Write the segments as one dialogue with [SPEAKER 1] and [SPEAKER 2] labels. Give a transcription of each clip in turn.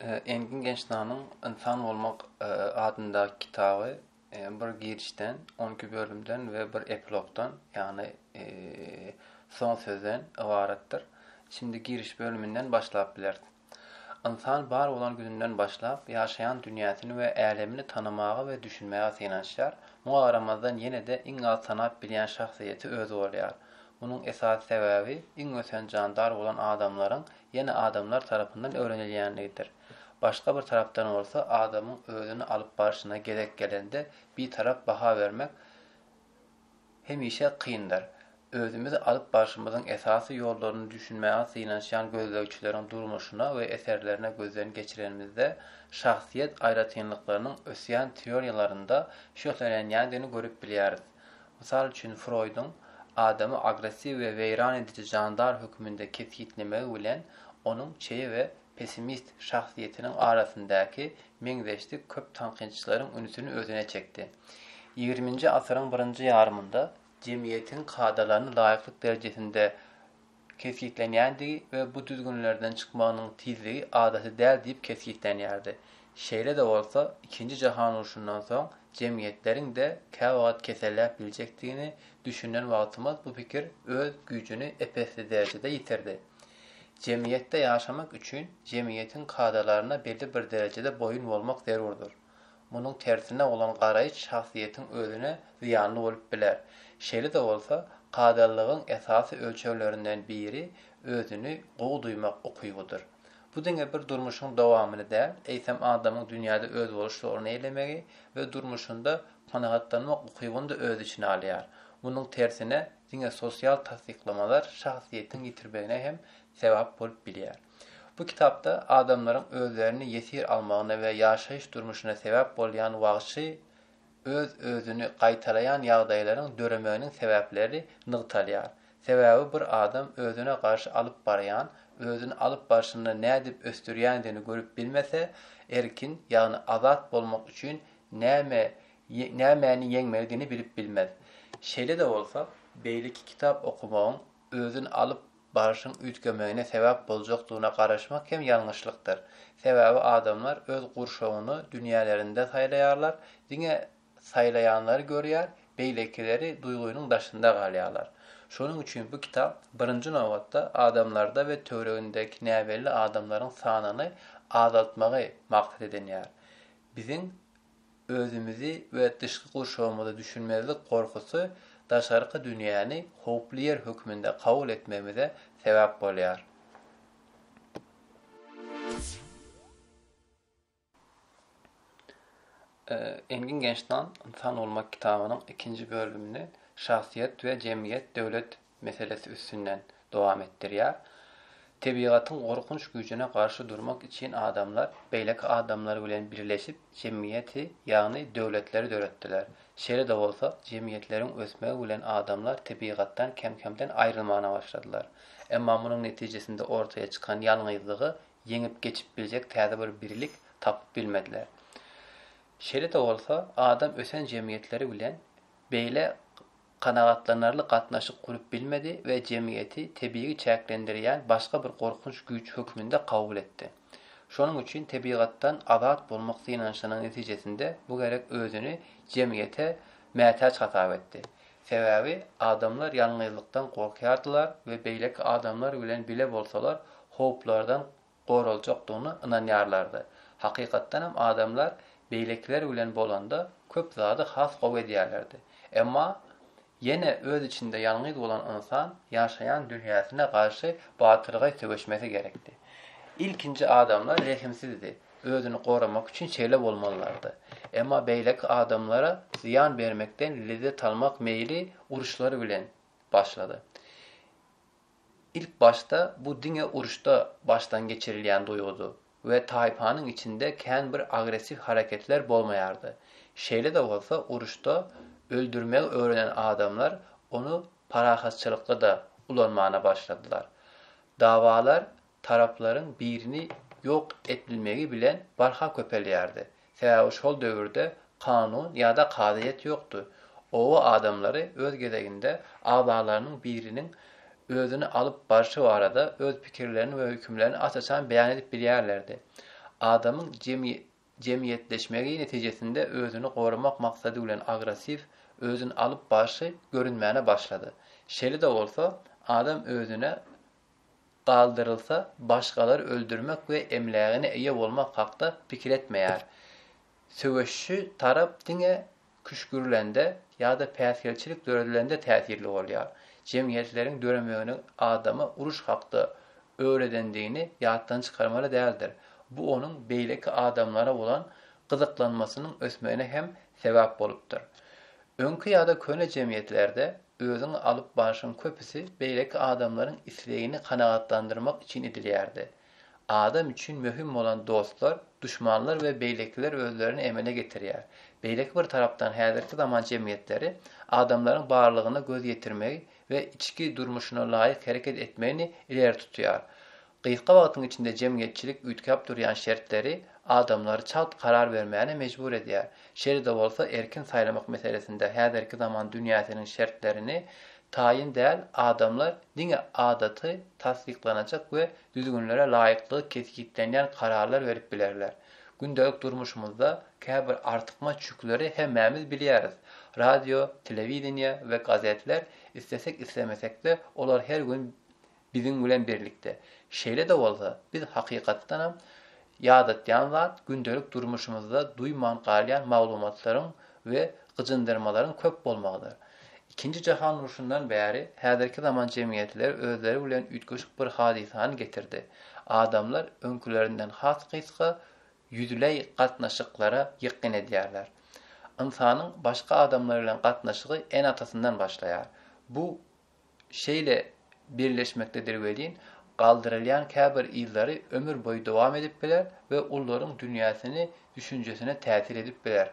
[SPEAKER 1] Engin Gençnan'ın "İnsan Olmak" adındaki kitabı bir girişten, 12 bölümden ve bir epilogdan, yani son sözden ibarettir. Şimdi giriş bölümünden başlap bilerdi. İnsan bar olan gününden başlap yaşayan dünyasını ve alemini tanımağa ve düşünmeye sığınanşar. Bu aramazdan yine de iň az tanap bilen şahsiyeti özü bolýar. Bunun esas sebäbi iň ösen jandar bolan adamlaryň ýene adamlar tarapyndan öwrenilýänligidir. Başga bir tarapdan bolsa adamyň özüni alyp barşyna gerek gelende bir tarap baha bermek hemişe kıyındır. Özümüzi alıp başımızın esası yollarını düşünmeye sığınanşan gözlegçilerin durmuşuna ve eserlerine gözden geçirenimizde şahsiyet ayrıtynlıklarının ösyan teoriyalarında şöhlenýändini görüp bilýäris. Misal üçin Freud'un adamı agresiv ve veyran edici jandar hükmünde kesitlemegi bilen onun çeyi ve pesimist şahsiyetinin arasındaki meňzeşlik köp tanqidçilerin ünüsünü özüne çekti. 20. asyryň birinji ýarymynda jemgyýetin kadalaryny laýyklyk derejesinde kesitlenýändigi we bu düzgünlerden çykmagynyň tizligi adaty däl diýip kesitlenýärdi. Şeýle de bolsa, 2-nji jahan uruşundan soň jemgyýetleriň de käwagt keselläp biljekdigini düşünen wagtymyz bu pikir öz güýjüni epesli derejede ýitirdi. Jemgyýetde ýaşamak üçin jemgyýetin kadalaryna belli bir derejede boyun bolmak zerurdur. Munyň tersine olan garaýyş şahsiýetiň özüne ziýanly bolup biler. Şeýle de bolsa, kadallygyň esasy ölçeglerinden biri özüni gowy duymak ukybydyr. Bu diňe bir durmuşyň dowamyny däl, eýsem adamyň dünýäde öz boluşlaryny eylemegi we durmuşynda kanagatlanmak ukybyny da öz içine alýar. Munyň tersine diňe sosial tasdiklamalar şahsiýetiň ýitirbegine hem sebäp bolup bilýär. Bu kitapda adamların özlerini yesir almagyna we ýaşaýyş durmuşyna sebäp bolýan wagşy özünü gaýtaraýan ýagdaýlaryň döremeginiň sebäpleri nygtalýar. Sebäbi bir adam özüne garşy alyp barýan, özüni alyp barşyna nädip östürýändigini görüp bilmese, erkin, ýagny azat bolmak üçin nämäni ýeňmeligini bilip bilmez. Şeýle de bolsa, beýleki kitap okumagyň özüni alyp barşyň ütgemegine sebäp boljakdygyna garaşmak hem ýalňyşlykdyr. Sebäbi adamlar öz gurşagyny dünýälerinde saýlaýarlar, diňe saýlaýanlary görýär, beýlekileri duýgunyň daşynda galýarlar. Şonuň üçin bu kitap birinji nowatda adamlarda we töweregindäki näbelli adamlaryň sanyny azaltmagy maksat edenýär. Biziň özümizi we dyşky gurşagymyzy düşünmezlik korkusy daşarky dünýäni howply ýer hökmünde kabul etmemize sebäp bolýar. Engin Gençnan "İnsan Olmak" kitabynyň 2-nji bölümini şahsiýet we jemgyýet döwlet meselesi üstünden dowam etdirýär. Tebigatyň gorkunç güýjüne garşy durmak için adamlar beýleki adamlar bilen birleşip jemgyýeti, ýagny döwletleri döretdiler. Şeýle de bolsa, jemgyýetleriň ösmegi bilen adamlar tebigatdan kem-kemden aýrylmana başladylar. Emma munyň netijesinde ortaya çykan ýalňyzlygy ýeňip geçip biljek täze bir birlik tapyp bilmediler. Şeýle de bolsa, adam ösen jemgyýetleri bilen beýle kanagatlanarly gatnaşyk kurup bilmedi we jemgyýeti tebii çäklendirýän başga bir gorkunç güýç hökmünde kabul etdi. Şonuň üçin tebigatdan azat bolmak sığınanşynyň netijesinde bu gerek özüni jemgyýete mätäç hasap etdi. Sebäbi adamlar ýalňyzlykdan gorkýardylar we beýleki adamlar bilen bile bolsalar howplardan goraljakdygyny ynanýarlardy. Hakykatdan hem adamlar beýlekler bilen bolanda köp zady has gowy edýärlerdi. Emma ýene öz içinde ýalňyz bolan insan ýaşaýan dünýäsine garşy batyrga söwüşmesi gerekdi. İlkinji adamlar rehimsizdi. Özüni goramak üçin şeýle bolmalylardy. Emma beýleki adamlara ziýan bermekden lezzet almak meýli uruşlary bilen başlady. İlk başta bu diňe uruşda baştan geçirilýän duýgudy we taýpanyň içinde kän bir agresif hareketler bolmaýardy. Şeýle de bolsa uruşda öldürmek öğrenen adamlar onu parahatçılıkla da ulanmana başladılar. Davalar tarapların birini yok etbilmegi bilen barha köpelýärdi. Sebäbi şol döwürde kanun ýa-da kadaýet ýokdy. O adamları öz gezeginde agalarynyň birinin özüni alyp barşy barada öz pikirlerini we hükümlerini açaçan beýan edip bilýärlerdi. Adamın cemiyetleşmegi neticesinde özünü korumak maksadı bilen agresif, özün alıp başı görünmeyene başladı. Şeli de olsa adam özüne kaldırılsa başkaları öldürmek ve emleğine eye olmak hakta pikir etmeyer. Söwüşçü tarap diňe küşgürlende ýa-da päsgelçilik döredilende täsirli bolýar. Jemgyýetleriň döremegiň adama uruş hakda öwredendigini ýatdan çykarmaly däldir. Bu onuň beýleki adamlara bolan gyzyklanmasynyň ösmegine hem sebäp bolupdyr. Öňkü ýa-da köne jemgyýetlerde özüň alyp başyň köpüsi beýleki adamlaryň islegini kanagatlandyrmak için edilýärdi. Adam üçün mühim bolan dostlar, düşmanlar ve beýlekler özlerini emele getirýär. Beýleki bir tarapdan häzirki zaman jemgyýetleri adamlaryň barlygyna göz ýetirmegi we içki durmuşyna laýyk hereket etmegini ileri tutýar. Gysga wagtyň içinde jemgyýetçilik üýtkäp durýan şertleri adamlary çat karar vermäne mejbur edýär. Şeride bolsa erkin saýlamak meselesinde häzirki zaman dünýäsiniň şertlerini tayin däl adamlar diňe adaty tasdiklanajak we düzgünlere laýyklygy kesgitlenýän kararlar berip bilerler. Gündelik durmuşymyzda käbir artykma çükleri hemmämiz bilýäris. Radio, telewizioniýa we gazetler istesek islemesek de olar her gün biziň bilen birlikde. Şeýle de bolsa biz hakykatdan hem ýadatýan zat gündelik durmuşymyzda duýman galýan maglumatlaryň we gyjyndyrmalaryň köp bolmagydyr. İkinci Jahan Uruşundan bäri häzirki zaman jemgyýetleri özleri bilen üýtgeşik bir hadisany getirdi. Adamlar öňkülerinden has gysga ýüzlei gatnaşyklara ýykyn edýärler. İnsanyň başga adamlar bilen gatnaşygy en atasyndan başlaýar. Bu şeýle birleşmekdedir welin, galdyrylýan käbir ýyllary ömür boyu dowam edip biler we ullaryň dünýäsini, düşünjesine täsir edip biler.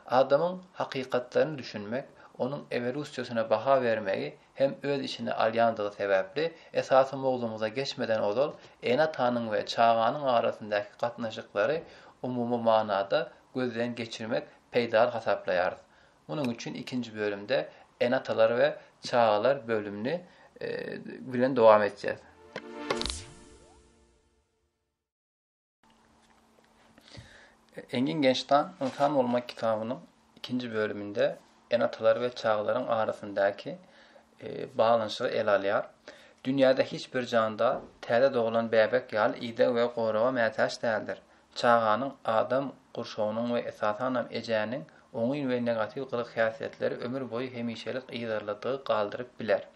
[SPEAKER 1] Adamyň hakykatlaryny düşünmek, onuň evolýusiýasyna baha bermegi hem öz işini alýandygy sebäpli esasy mowzumuza geçmeden ozal ena tanyň we çağanyň arasyndaky gatnaşyklary umumy manada gözden geçirmek peýdar hasaplaýar. Munyň üçin ikinji bölümde enatalar we çağalar bölümini bilen dowam edeceğiz. Engin Gençtan İnsan Olmak kitabının ikinci bölümünde enatalar ve çağların arasındaki bağlanışları ele alýar. Dünyada hiçbir canda täze doğulan bebek ýaly ide we gorawa mätäç däldir. Çağanyň adam gurşawynyň we esasanam ejäniň oňy we negativ gylyk häsiýetleri ömür boyu hemişelik ýydarladygy galdyryp biler.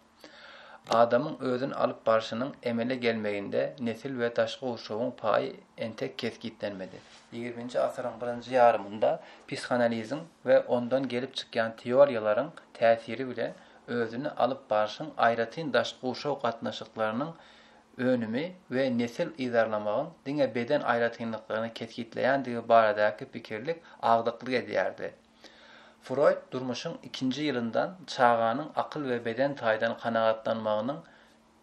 [SPEAKER 1] Adamyň özüni alyp barşynyň emele gelmeginde nesil we taşky gurşawyň paýy entek keskitlenmedi. 20-nji asyryň birinji ýarymynda psixanalizm we ondan gelip çykýan teoriýalaryň täsiri bilen özüni alyp barşyň aýratyn daşky gurşaw gatnaşyklarynyň önümi we nesil ýydarlamagyň diňe beden aýratynlyklaryny keskitleýändigi baradaky pikirlik agdyklyk edýärdi. Freud durmuşyň 2-nji ýylyndan çağanyň akyl we beden taýdan kanagatlanmagynyň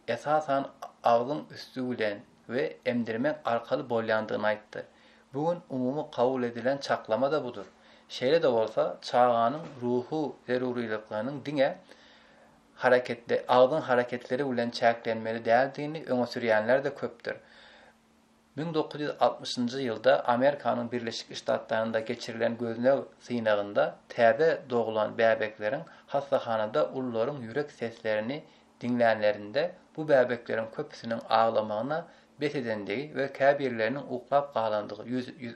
[SPEAKER 1] esasan aglyň üstü bilen we emdirmek arkaly bolýandygyny aýtdy. Bugün umumy kabul edilen çaklama da budur. Şeýle de bolsa çağanyň ruhu zerurilyklarynyň diňe hareketli, aglyň hareketleri bilen çäklenmeli däldigini öňe sürýänler de köpdür. 1960-njy ýylda Amerikanyň Birleşik Ştatlarynda geçirilen gözlew synagynda täze doğulan bäbekleriň hastahanada ullaryň ýürek seslerini dinlänlerinde bu bäbekleriň köpüsiniň ağlamagyna bet edendigi we käbirleriniň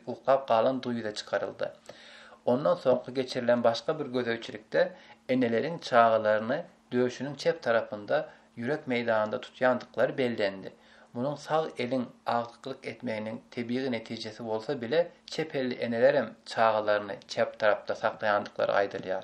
[SPEAKER 1] uklap galan duýuda çykaryldy. Ondan soňky geçirilen başga bir gözewçilikde eneleriň çağalaryny döşüniň çep tarapynda ýürek meýdanynda tutýandyklary bellendi. Munyň sag elin agdyklyk etmeginiň tebii netijesi bolsa bile çep elli eneler hem çağalaryny çep tarapda saklaýandyklary aýdylýar.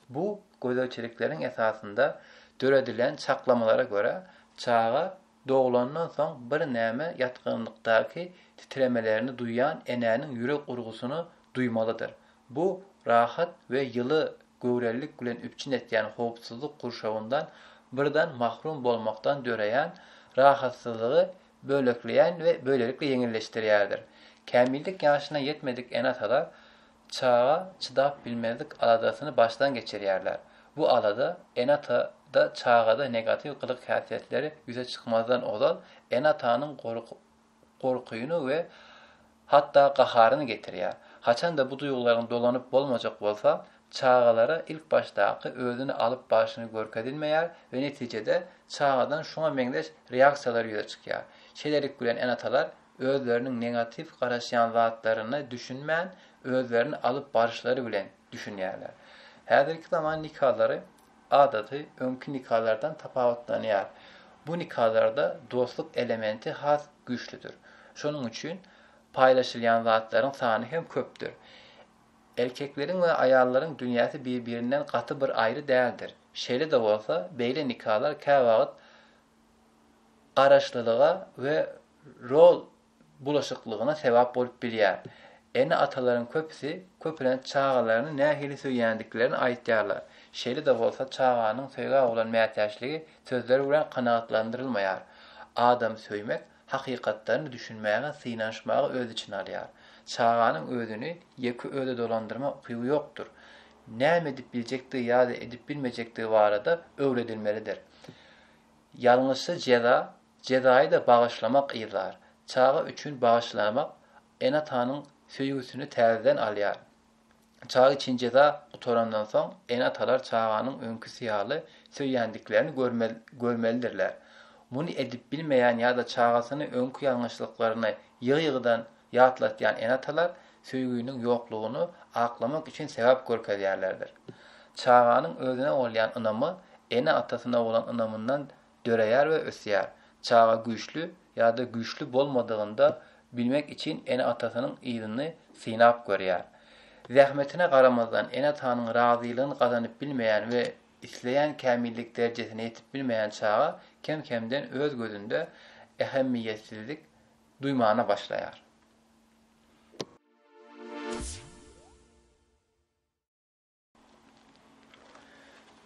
[SPEAKER 1] Bu gözewçilikleriň esasında döredilen çaklamalara göre çağa doğulandan soň bir näme ýatkynlykdaky titremelerini duýan enäniň ýürek urgusunu duýmalydyr. Bu rahat we ýyly göwrellik bilen üpçün etýän howpsuzlyk gurşawyndan birden mahrum bolmakdan döreýän rahatsyzlygy bölekleýän we böylelikle ýeňilleşdirýärdir. Kämillik ýaşyna ýetmedik enatalar çağa çydap bilmezlik aladasyny başdan geçirýärler. Bu alada enata da çağada negativ gylyk häsiýetleri ýüze çykmazdan ozal enatanyň gorkuýuny we hatta qaharını getirýär. Haçan da bu duýgularyň dolanyp bolmajak bolsa, çağalara ilk başdaki özünü alıp başını görkezilmeýär we netijede çağadan şoňa meňdeş reaksiýalar ýüze çykýar. Şeýlerik bilen enatalar özleriniň negatif garaşýan zatlaryny düşünmän, özlerini alıp barışları bilen düşünýärler. Häzirki zaman nikahlary adaty öňkü nikahlardan tapawutlanýar. Bu nikahlarda dostluk elementi has güýçlüdür. Şonuň üçin paylaşylýan zatlaryň sany hem köpdür. Erkeklerin ve ayarların dünyası birbirinden katı bir ayrı değildir. Şeýle de bolsa, beýle nikahlarkä wagt garaşlılığa ve rol bulaşıklygyna sebäp bolup bilýär. Ene ataların köpüsi köpülen çağalaryny nähili söýýändiklerini aýtýarlar. Şeýle de bolsa, çağanyň söýgä bolan mätäçligi sözleri bilen kanagatlandyrylmaýar. Adam söýmek hakykatlaryny düşünmäge, synanşmagy öz için alýar. Çağanyň özüni ýeki öde dolandyrma ukyby ýokdur. Näme edip biljekdi ýa-da edip bilmejekdi barada öwredilmelidir. Ýalňyşy jezaýy da bagyşlamak ýylar. Çağa üçin bagyşlamak enatanyň söýgüsini täzeden alýar. Çağa için jeza utorandan soň enatalar çağanyň öňkü syýaly söýýändiklerini görmelidirler. Muny edip bilmeýän ýa-da çağasyny öňkü ýalňyşlyklaryny ýygy-ýygydan ýatlatýan enatalar söýgüniň ýoklugyny aklamak üçin sebäp görkezýärlerdir. Çağanyň özüne bolýan ynamy ene atasyna bolan ynamyndan döreýär we ösýär. Çağa güýçlü ýa-da güýçlü bolmadygynda bilmek için ene atasynyň ýylyny synap görýär. Zähmetine garamazdan ene atanyň razylygyny gazanyp bilmeýän we isleýän kämillik derejesine ýetip bilmeýän çağa kem-kemden öz gözünde ähemmiýetsizlik duýmana başlaýar.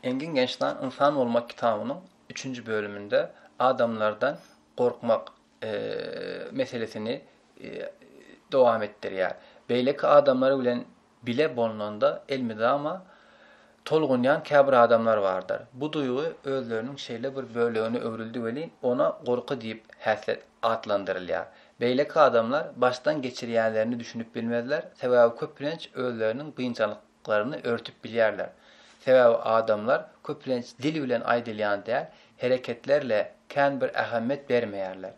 [SPEAKER 1] Engin Gençler İnsan Olmak kitabının 3. bölümünde adamlardan korkmak meselesini devam ettirýär. Beýleki adamlary bilen bile bolunanda elmide ama tolgunyan käbir adamlar vardır. Bu duýgy özleriniň şeýle bir bölegini öwrüldi welin ona gorky diýip häslet atlandyrylýar. Beýleki adamlar baştan geçirýänlerini düşünüp bilmezler. Sebäbi köpülenç özleriniň gynçalyklaryny örtüp bilýärler. Sebäbi adamlar köpülenç dil bilen aýdylýan däl, hereketlerle kän bir ähemmet bermeýärler.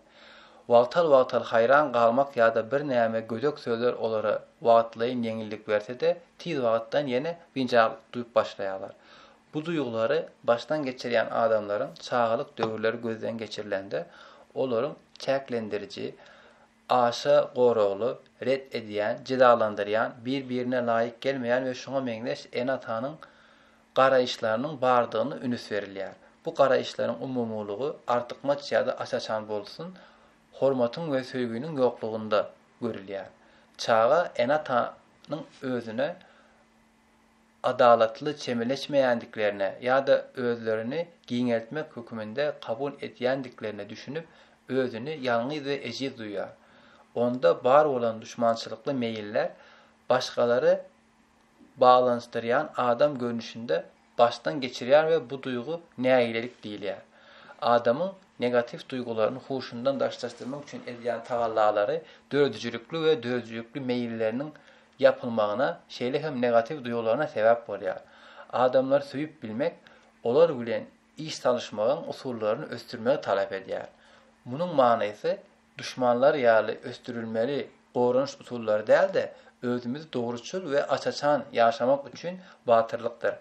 [SPEAKER 1] Wagtal hayran galmak ýa-da bir näme gözök sözler olara wagtlaýyn ýeňillik berse de, tiz wagtdan ýene gynçalyk duýup başlaýarlar. Bu duýgulary baştan geçirýän adamlaryň çağalyk döwürleri gözden geçirilende, olaryň çäklendiriji, aşa gorogly, red edýän, jidalandyrýan, bir-birine laýyk gelmeýän we şoňa meňdeş enatanyň garaýşlarynyň bardygyny ünüs berilýär. Bu garaýşlaryň umumlygy artykmaç ýa-da açaçan bolsun, hormatyň we söýgüniň ýoklugynda görülýär. Çağa enatanyň özüne adalatly çemeleşmeýändiklerine ýa-da özlerini giňeltmek höküminde kabul etýändiklerine düşünüp özüni ýalňyz we ejiz duýar. Onda bar bolan düşmançylykly meýiller başgalary bağlanışdyrýan adam görnüşinde baştan geçirýär we bu duýgu näýilelik diýilýär. Adamyň negatif duýgularyny huşundan daşlaşdyrmak üçin edýän tagallary döredijilükli we dözüjükli meýilleriniň yapılmagyna, şeýle hem negatif duýgularyna sebäp bolýar. Adamlar söýüp bilmek, olar bilen iş çalışmagyň usullaryny östürmegi talap edýär. Munyň manysy düşmanlar ýaly östürilmeli gorunuş usullary däl-de özümizi dogruçul we açaçan ýaşamak üçin batyrlykdyr.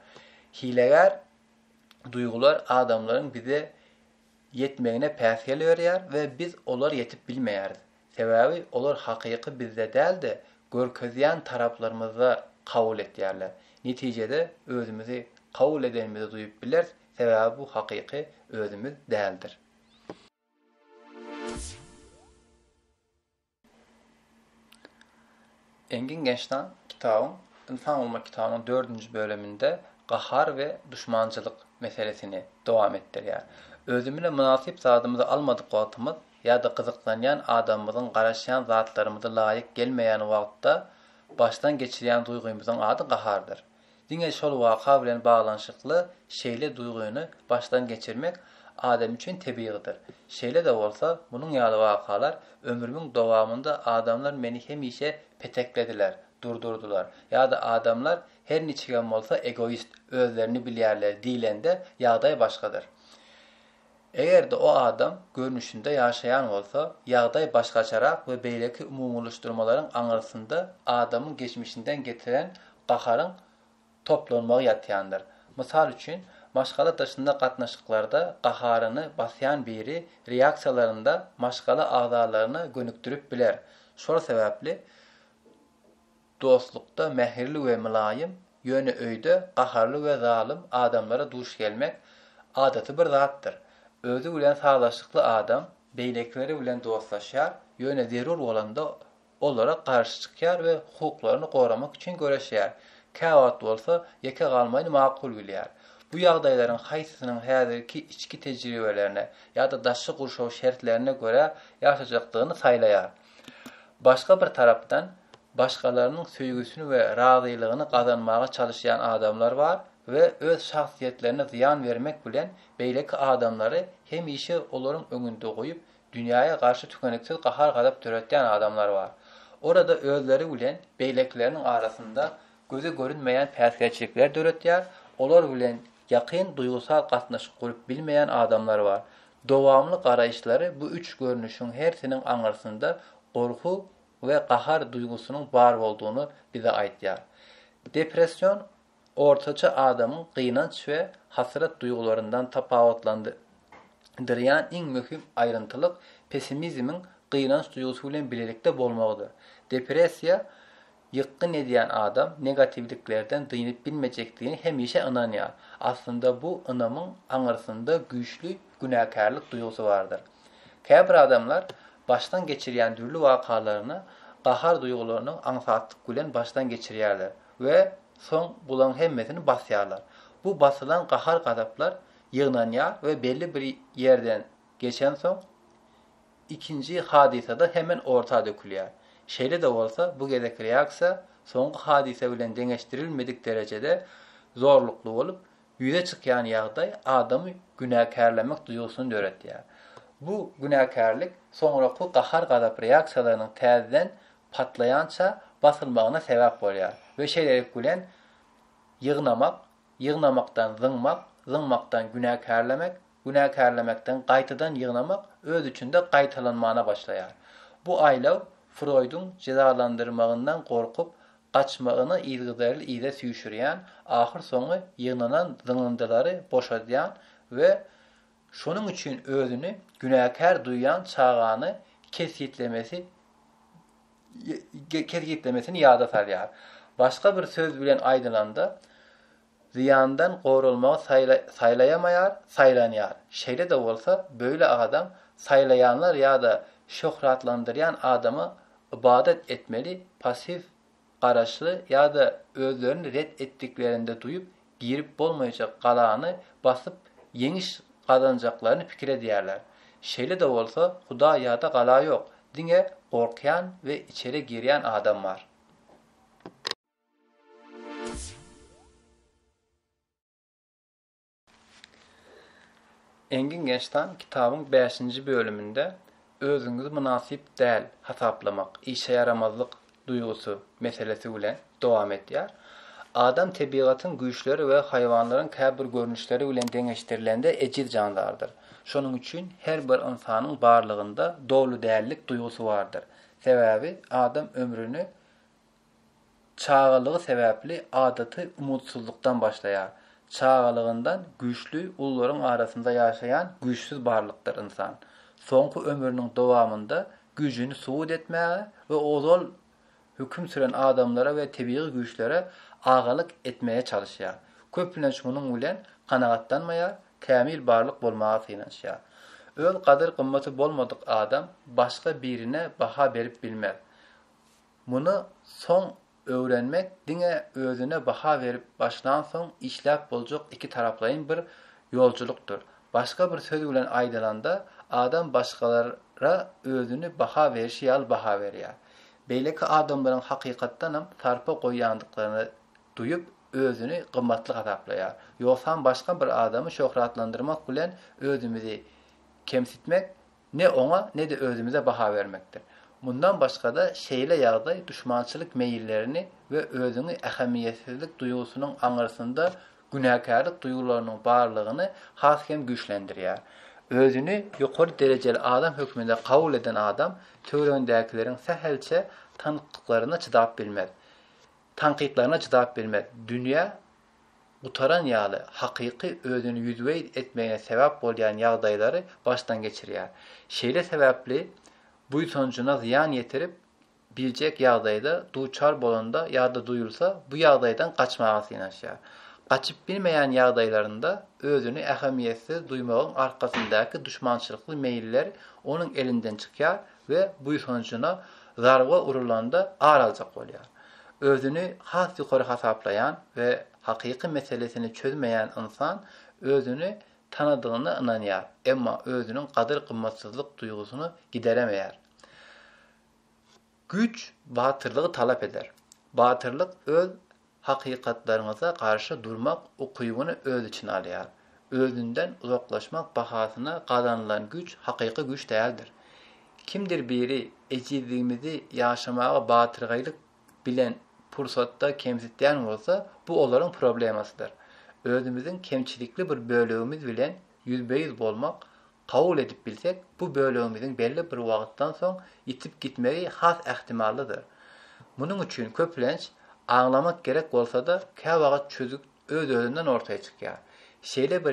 [SPEAKER 1] Hilegar duýgular adamlaryň bize yetmegine päsgel berýär we biz olar yetip bilmeýärdi. Sebäbi olar hakyky bizde däl-de görkezýän taraplarymyzda kabul etýärler. Netijede özümizi kabul edenimizi duýup biler, sebäbi bu hakyky özümüz däldir. Engin Gençler kitabın İnsan Olmak kitabının 4. bölümünde gahar we düşmançylyk meselesini dowam etdirýär. Özümüne münasip zadymyzy almadyk wagtymyz ýa-da gyzyklanýan adamymyzyň garaşýan zatlarymyza laýyk gelmeýän wagtda baştan geçirýän duýgumyzyň ady gahardyr. Diňe şol waka bilen baglanyşykly şeýle duýguny baştan geçirmek adam üçün tebiidir. Şeýle de bolsa, bunun ýaly wakalar ömrümiň dowamında adamlar meni hemişe peteklediler, durdurdular. Ýa-da adamlar her niçigem bolsa egoist, özlerini bilýärler diýlende ýagdaý başgadyr. Eger-de o adam görnüşinde ýaşaýan bolsa, ýagdaý başgaçarak we beýleki umumlaşdyrmalaryň aňyrsynda adamyň geçmişinden getiren gaharyň toplanmagy ýatýandyr. Mysal üçin, maşgala daşynda gatnaşyklarda gaharyny basýan biri reaksiýalarynda maşgala agzalaryny gönükdirip biler. Şol sebäpli dostlukda mähirli we mülayim, ýöne öýde gaharly we zalim adamlara duş gelmek adaty bir zatdyr. Özü bilen saglaşykly adam beýlekleri bilen dostlaşýar, ýöne zerur bolanda olara garşy çykýar we hukuklaryny goramak üçin göreşýär. Käwat bolsa ýeke galmaýyn makul bilýär. Bu ýagdaýlaryň haýsysynyň häzirki içki tejribelerine ýa-da daşy gurşaw şertlerine göre ýaşajakdygyny saýlaýar. Başga bir tarapdan başgalarının söýgüsini we razylygyny gazanmaga çalışýan adamlar bar we öz şahsiýetlerine ziyan vermek bilen beýleki adamlary hemişe olaryň öňünde goýup dünýäye garşy tükeneksiz gahar gadap töretýän adamlar bar. Orada özleri bilen beýlekleriniň arasynda göze görünmeýän päsgäçlikler töretýär, olar bilen ýakyn duýgusal gatnaşyk gurup bilmeýän adamlar bar. Dowamly garaýşlary bu üç görnüşiň hersiniň aňyrsynda gorku we gahar duýgusynyň bar boldugyny bize aýtýar. Depressiýon ortaça adamyň gynanç we hasrat duýgularyndan tapawutlandyrýan iň möhüm aýryntylyk pesimizmiň gynanç duýgusy bilen bilelikde bolmagydyr. Depressiýa ýykyn edýän adam negativliklerden dynyp bilmejekdigini hemişe ynanýar. Aslında bu ynamyň aňyrsynda güýçli günäkärlik duýgusy bardyr. Käbir adamlar baştan geçirýän türlü wakalaryny gahar duýgularynyň aňsatlyk bilen baştan geçirýärler we soň bulan hemmesini basýarlar. Bu basılan gahar gadaplar ýygnanýar we belli bir ýerden geçen soň ikinji hadisada hemen orta dökülýär. Şeýle de bolsa bu gezek reaksiýa soňky hadise bilen deňeşdirilmedik derejede zorlukly bolup ýüze çykýan ýagdaý adamy günäkärlemek duýgusyny öğretýär. Bu günäkärlik soňraky gahar gadap reaksiýalarynyň täzeden patlaýança basylmagyna sebäp bolýar we şeýlelik bilen ýygnamak, ýygnamakdan zyňmak, zyňmakdan günäkärlemek, günäkärlemekden gaýtadan ýygnamak öz içinde gaýtalanmana başlaýar. Bu aýlaw Freud'un cezalandyrmagyndan gorkup gaçmagyny ýylgyzarly ýyla süýşürýän, ahyr soňy ýygnanan zyňdylary boşadýan we şonuň üçin özüni günäkär duýan çağany kesgitlemesini ýada salýar. Başga bir söz bilen aýdylanda ziyandan gorulmagy saýlaýamaýar, saýlanýar. Şeýle de bolsa, böyle adam saýlaýanlar ýa-da şöhratlandyrýan adamy ibadet etmeli, pasif garaşly ýa-da özlerini ret etdiklerinde duýup girip bolmaýajak galany basyp yeňiş gazanjaklaryny pikir edýärler. Şeýle de bolsa, Huda ýa-da gala ýok, diňe gorkýan we içeri girýän adam bar. Engin Gençtan kitabın 5. bölümünde özüňizi münasip däl hasaplamak, işe yaramazlyk duýgusy meselesi bilen dowam etýär. Adam tebigatyň güýçleri we haýwanlaryň käbir görnüşleri bilen deňeşdirilende ejid jandardyr. Şonuň üçin her bir insanyň barlygynda dowlu dällik duýgusy bardyr. Sebäbi adam ömrüni çağalygy sebäpli adaty umutsuzlukdan başlaýar. Çağalygyndan güýçlü ullaryň arasynda ýaşaýan güýçsiz barlykdyr insan. Soňky ömrüniň dowamında güýjüni suwut etmäge we ozal hüküm süren adamlara we tebii güýçlere agalyk etmeye çalışýar. Köpüne şonuň bilen kanagatlanmaýar, kämil barlyk bolmaga synanýar. Öz gadyr gymmaty bolmadyk adam başga birine baha berip bilmez. Muny soň öwrenmek diňe özüne baha berip başlan soň işläp boljak iki taraplaryň bir ýolculukdur. Başga bir söz bilen aýdylanda adam başgalara özüni baha berişi ýaly baha berýär. Beýleki adamlaryň hakykatdanam tarpa goýýandyklaryny duýup özünü kımmatlı hesaplayar. Yoksa başka bir adamı şöhratlandırmak bilen özümüzü kemsitmek ne ona ne de özümüze baha vermektir. Bundan başka da şeyle yağday düşmançılık meyillerini ve özünü ehemmiyetsizlik duygusunun anarısında günahkarlık duygularının bağırlığını haskem güçlendirir. Özünü yukarı dereceli adam hükmünde kabul eden adam teoriyondakilerin sehelçe tanıklıklarına çıdap bilmez. Tankitlarına çıdap bilmez. Dünya utaran yağlı, hakiki özünü yüzvey etmeyene sebep bolyan yağdayları baştan geçiriyor. Şeyle sebepli bu sonucuna ziyan yetirip bilecek yağdayda duçar bolanda yağda duyulsa bu yağdaydan kaçmaması inaşıyor. Kaçıp bilmeyen yağdaylarında özünü ehemmiyetsiz duymağın arkasındaki düşmançılıklı meyiller onun elinden çıkıyor ve bu sonucuna zarga urulanda ağır alacak oluyor. Özünü has yukarı hesaplayan ve hakiki meselesini çözmeyen insan özünü tanıdığına inanıyor. Ama özünün kadir kımmatsızlık duygusunu gideremeyer. Güç batırlığı talep eder. Batırlık öz hakikatlarınıza karşı durmak o kuyumunu öz için alıyor. Özünden uzaklaşmak bahasına kazanılan güç hakiki güç değildir. Kimdir biri ecizliğimizi yaşamaya batırgaylık bilen fırsatta kemsitleyen olsa bu onların problemasıdır. Özümüzün kemçilikli bir bölüğümüz bilen yüzbeyiz olmak kabul edip bilsek bu bölüğümüzün belli bir vakitten sonra yitip gitmeyi has ihtimallidir. Bunun için köplenç anlamak gerek olsa da kâvagat çözük öz özünden ortaya çıkıyor. Şeýle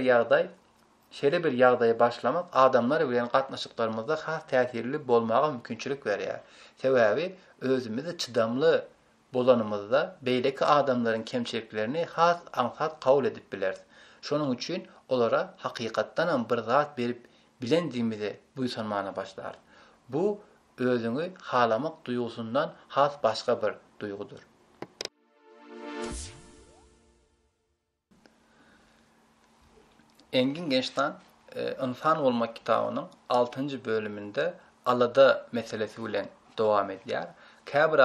[SPEAKER 1] bir ýagdaýy başlamak adamlar bilen gatnaşyklarymyzda has täsirli bolmagy mümkinçilik berýär. Sebäbi özümizi çydamly bolanymyzda beýleki adamlaryň kemçiliklerini has ansat kabul edip bileriz. Şonuň üçin olara hakykatdan bir zat berip bilendigimizi buýsanmana başlar. Bu özüňi halamak duýgusundan has başga bir duýgudur. Engin Gençtan İnsan Olmak kitabynyň 6-njy bölüminde alada meselesi bilen dowam edýär. Käbir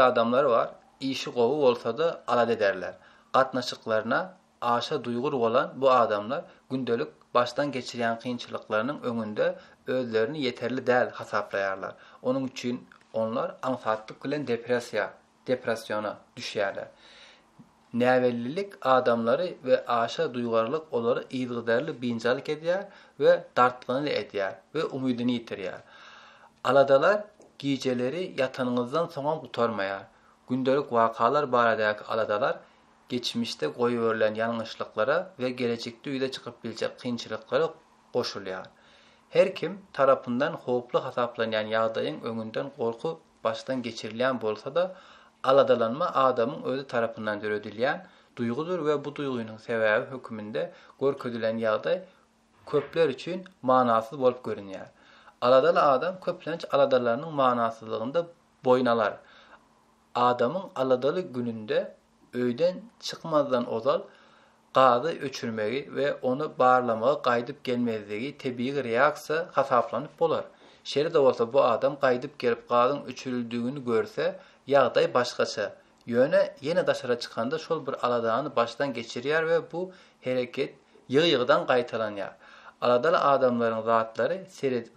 [SPEAKER 1] adamlary bar, işi gowy bolsa da alada ederler. Gatnaşyklaryna aşa duýgur bolan bu adamlar gündelik baştan geçirýän kynçylyklarynyň öňünde özlerini yeterli däl hasaplaýarlar. Onuň üçin onlar ansatlyk bilen depressiýona düşýärler. Näwellilik adamları ve aşa duýgarlyk olary ýygydarly binjalyk edýär we dartlyny edýär we umydyny ýitirýär. Aladalar gijeleri ýatanyňyzdan soňa gutarmaýar. Gündelik wakalar baradaky aladalar geçmişde goýuberlen ýalňyşlyklara we gelecekde üýde çykyp biljek kynçylyklara goşulýar. Her kim tarapyndan howply hasaplanýan ýagdaýyň öňünden gorku baştan geçirilýän bolsa da aladalanma adamın özü tarafından ödülýän duýgudur we bu duýgunyň sebäbi hökmünde görkezülen ýagdaý köpler üçin manasyz bolup görünýär. Aladaly adam köplenç aladalarynyň manasyzlygynda boýnalar. Adamyň aladaly gününde öýden çykmazdan ozal gazy öçürmegi we onu barlamagy gaýdyp gelmezligi tebii reaksiýa hasaplanyp bolar. Şeýle bolsa bu adam gaýdyp gelip gazyň öçürüldüğünü görse ýagdaý başgaça. Ýöne ýene daşara çykanda şol bir aladany başdan geçirýär we bu hereket ýygy-ýygydan gaýtalanýar. Aladaly adamlaryň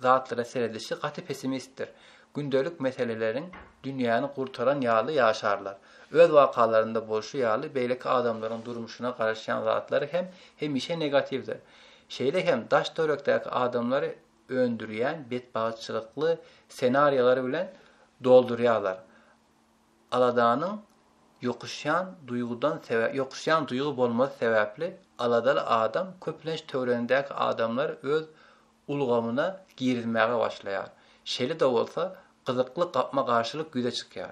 [SPEAKER 1] zatlara seredişi gaty pesimistdir. Gündelik meselelerin dünýäni kurtaran ýaly ýaşarlar. Öz wakalarynda bolşy ýaly beýleki adamlaryň durmuşyna garaşan zatlary hem hemişe negativdir. Şeýle hem daş törekdäki adamlary öndürýän betbagatçylykly senariýolary bilen doldurýarlar. Aladanyň ýokuşýan duýgu bolmasy sebäpli aladaly adam köplenç töwerendäki adamlar öz ulgamyna girizmäge başlaýar. Şeýle de bolsa gyzykly gapma garşylyk güýde çykýar.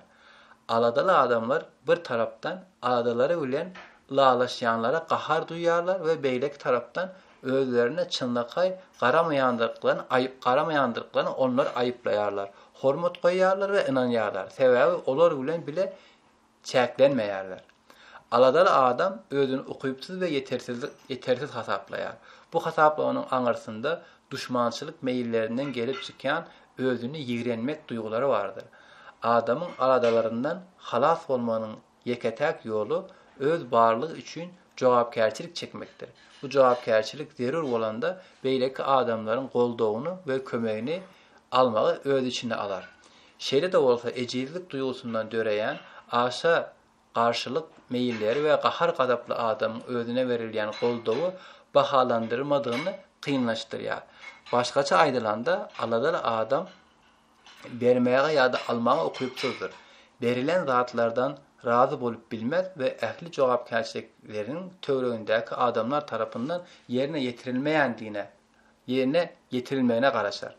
[SPEAKER 1] Aladaly adamlar bir tarapdan aladalary bilen lalaşýanlara gahar duýýarlar we beýleki tarapdan özlerine çynlakay garamaýandyklaryny onlar aýyplaýarlar. Hormat goýýarlar we inanýarlar. Sebäbi olar bilen bile çäklenmeýärler. Aladaly adam özüni ukypsuz we yetersiz hasaplaýar. Bu hasaplawanyň aňarsynda düşmançylyk meýillerinden gelip çykýan özüni ýigrenmek duýgulary bardyr. Adamyň aladalaryndan halas bolmanyň ýeketäk ýolu öz barlygy üçin jogapkärçilik çekmekdir. Bu jogapkärçilik zerur bolanda beýleki adamlaryň goldawyny we kömegini almagy öz içine alar. Şeýle de bolsa ejizlik duýgusundan döreýän aşa garşylyk meýilleri we gahar gadaply adamyň özüne berilýän goldawy bahalandyrmadygyny kynlaşdyrýar. Başgaça aýdylanda aladar adam bermäge ýa-da almagy okuyupsuzdur. Berilen zatlardan razı bolup bilmez ve ehli jogapkärçilikleriniň töweregindäki adamlar tarapyndan yerine getirilmegine garaşar.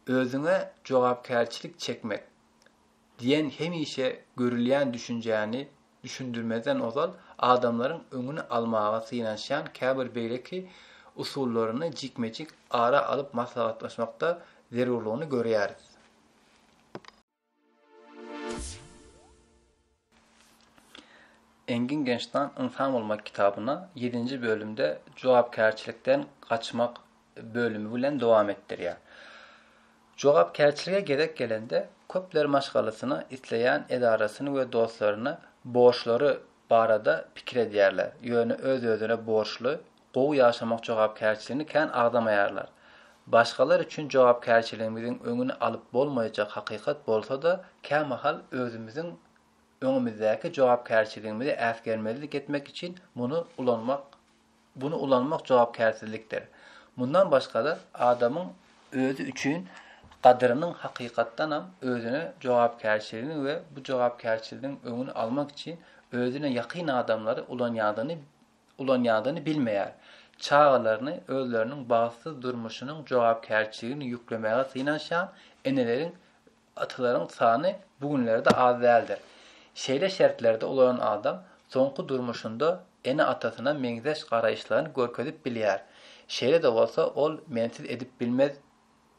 [SPEAKER 1] Özüne jogapkärçilik çekmek diyen hemişe görülýän düşünjäni düşündürmeden ozal adamlaryň öňüni almaga synaşýan käbir beýleki usullaryny jikmejik ara alyp maslahatlaşmakda zerurlugyny görýäris. Engin Genç'ten İnsan Olmak kitabına 7. bölümde jogapkärçilikden kaçmak bölümü bilen dowam etdirýär. Jogapkärçilige gerek gelende köpler maşgalasyna isleýän edarasyny we dostlaryny borçlary barada pikir edýärler. Ýöne öz-özüne borçly, gowy ýaşamak jogapkärçiligini kän agdamaýarlar. Başgalar üçin jogapkärçiligimiziň öňüni alyp bolmaýajak hakykat bolsa da kämahal özümiziň öňümizdäki jogapkärçiligimizi äsgermezlik etmek için bunu ulanmak jogapkärsizlikdir. Bundan başga da adamyň özü üçin gadyrynyň hakykatdan hem özüne jogapkärçiligini we bu jogapkärçiligiň öňüni almak için özüne ýakyn adamlary ulanýadyny bilmeýär. Çağalaryny özleriniň bagysyz durmuşynyň jogapkärçiligini ýüklemäge synaşan eneleriň, atylaryň sany bugünlerde az däldir. Şeýle şertlerde olan adam soňky durmuşynda ene atasyna meňzeş garaýşlaryny görkezip bilýär. Şeýle de bolsa ol mensiz edip bilmez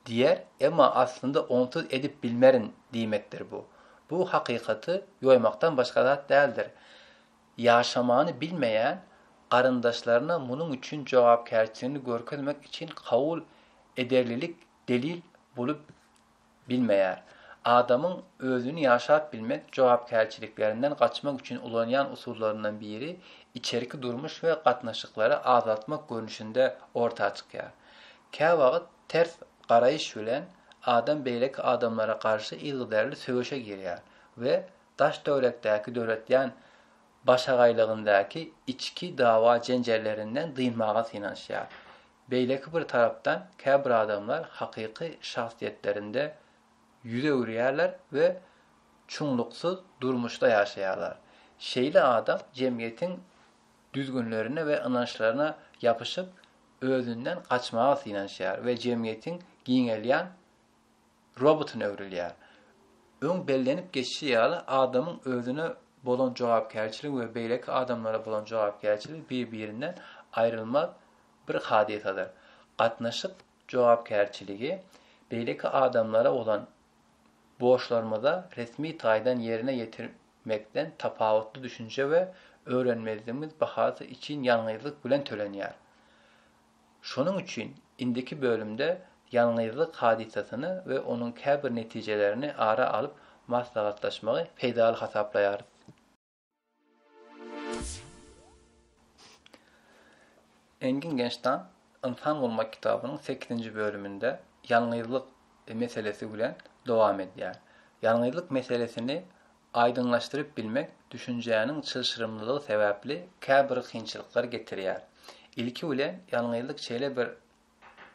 [SPEAKER 1] diýer, emma aslynda onsuz edip bilmerin diýmekdir bu. Bu hakykaty ýoýmakdan başga zat däldir. Ýaşamany bilmeýän garyndaşlaryna munyň üçin jogapkärçiligini görkezmek için kabul ederlilik delil bulup bilmeýär. Adamyň özüni ýaşap bilmek jogapkärçiliklerinden kaçmak üçin ulanýan usullarından biri içeriki durmuş we gatnaşyklary azaltmak görnüşinde ortaya çykýar. Käwagt ters garaýyş bilen adam beýleki adamlara karşı ýylgyrly söwüşe girýär we daş döwletdäki döwletýän başagaýlygyndaky içki dawa jenjellerinden dynmaga synaşýar. Beýleki bir tarapdan käbir adamlar hakyky şahsiýetlerinde yüze urýarlar we çuňluksuz durmuşda ýaşaýarlar. Şeýle adam jemgyýetiň düzgünlerine we ynançlaryna ýapyşyp özünden kaçmaga synaşýar we jemgyýetiň giňelýän robotyna öwrilýär. Öň bellenip geçişi ýaly adamyň özüne bolan jogapkärçilik we beýleki adamlara bolan jogapkärçilik bir-birinden aýrylmaz bir hadisadyr. Gatnaşyk jogapkärçiligi beýleki adamlara olan borçlarymyza resmi taýdan yerine ýetirmekden tapawutly düşünje we öwrenmezligimiz bahasy için ýalňyzlyk bilen tölenýär. Şonuň üçin indiki bölümde ýalňyzlyk hadisasyny we onuň käbir netijelerini ara alyp maslahatlaşmagy peýdaly hasaplaýar. Engin Genç'ten İnsan Olmak kitabının 8. bölümünde ýalňyzlyk meselesi bilen dowam edýär. Ýalňyzlyk meselesini aýdynlaşdyryp bilmek düşünjäniň çylşyrymlylygy sebäpli käbir kynçylyklar getirýär. İlki bilen ýalňyzlyk şeýle bir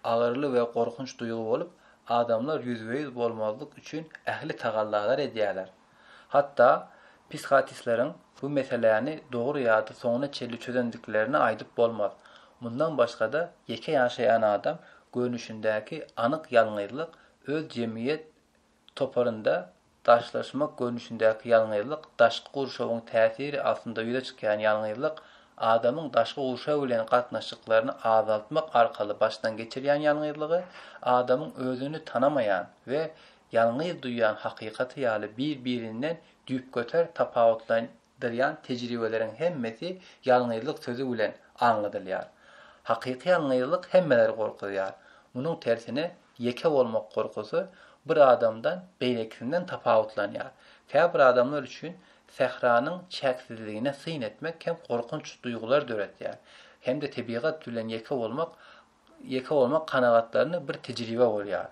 [SPEAKER 1] agyrly we gorkunç duýgu bolup, adamlar ýüzbeýüz bolmazlyk üçin ähli tagallalar edýärler. Hatda psikiatristlaryň bu meseleni dogry ýa-da soňuna çelli çözendiklerini aýdyp bolmaz. Bundan başga da ýeke ýaşaýan adam görnüşindäki anyk ýalňyzlyk öz jemgyýet toparynda daşlaşmak görnüşindäki ýalňyzlyk, daşky gurşawyň täsiri aslında ýüze çykýan ýalňyzlyk adamyň daşky gurşaw bilen gatnaşyklaryny azaltmak arkaly başdan geçirýän ýalňyzlygy, adamyň özüni tanamaýan we ýalňyz duýan hakykaty ýaly bir-birinden düýp göter tapawutlandyrýan tejribeleriň hemmesi ýalňyzlyk sözü bilen aňladylýar. Hakyky ýalňyzlyk hemmeleri gorkudýar. Munyň tersine ýeke bolmak gorkusy bir adamdan beýlekisinden tapawutlanýar. Käbir adamlar üçin sehranın çäksizligine syn etmek hem korkunç duygular döretýär. Hem de tebigat bilen ýeke olmak kanagatlaryny bir tejribe bolýar.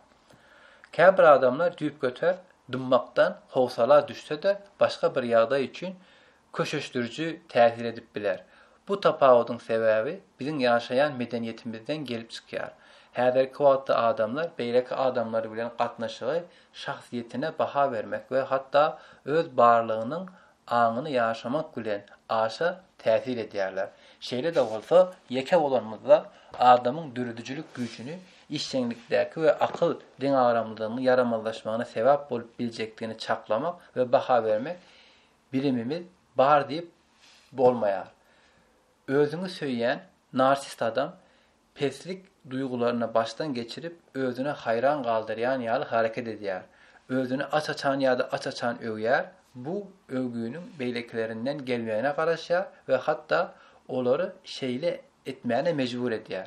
[SPEAKER 1] Käbir adamlar düýüp göter, dummakdan howsala düşse de başga bir ýagdaý üçin köşeşdirici täsir edip biler. Bu tapawudyň sebäbi biziň ýaşaýan medeniýetimizden gelip çykýar. Häzirki wagtda adamlar beýleki adamlar bilen gatnaşygy şahsiýetine baha bermek we hatda öz barlygynyň aňyny ýaşamak bilen aşa täsir edýärler. Şeýle de bolsa, ýeke bolanmyzda adamyň dürüdüjülük güýçüni, işçilikdäki we akyl deň aramlygynyň yaramazlaşmagyna sebäp bolup biljekdigini çaklamak we baha bermek birimimiz bar diýip bolmaýar. Özüňi söýýän narsist adam peslik duýgularyna başdan geçirip özüne hayran galdyrýan ýaly hareket edýär. Özüni aç-açan ýa-da aç-açan öwýär. Bu öwgüniň beýlekilerinden gelmeýine garaşýar we hatda olary şeýle etmäne mejbur edýär.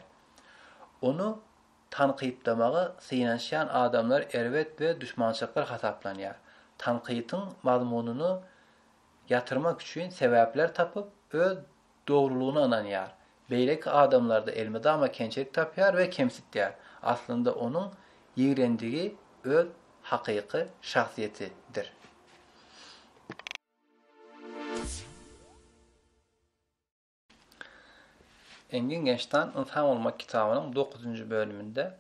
[SPEAKER 1] Onu tanqytlamagy synanşan adamlar erwet we düşmançylyklar hasaplanýar. Tanqytyň mazmununy ýatyrmak üçin sebäpler tapyp öz dogrulygyny ananýar. Beýleki adamlarda elmydama kençilik tapýar we kemsitýär. Aslynda onuň ýigrendigi öz hakyky şahsiýetidir. Engin Genç'ten İnsan Olmak kitabynyň 9-njy bölüminde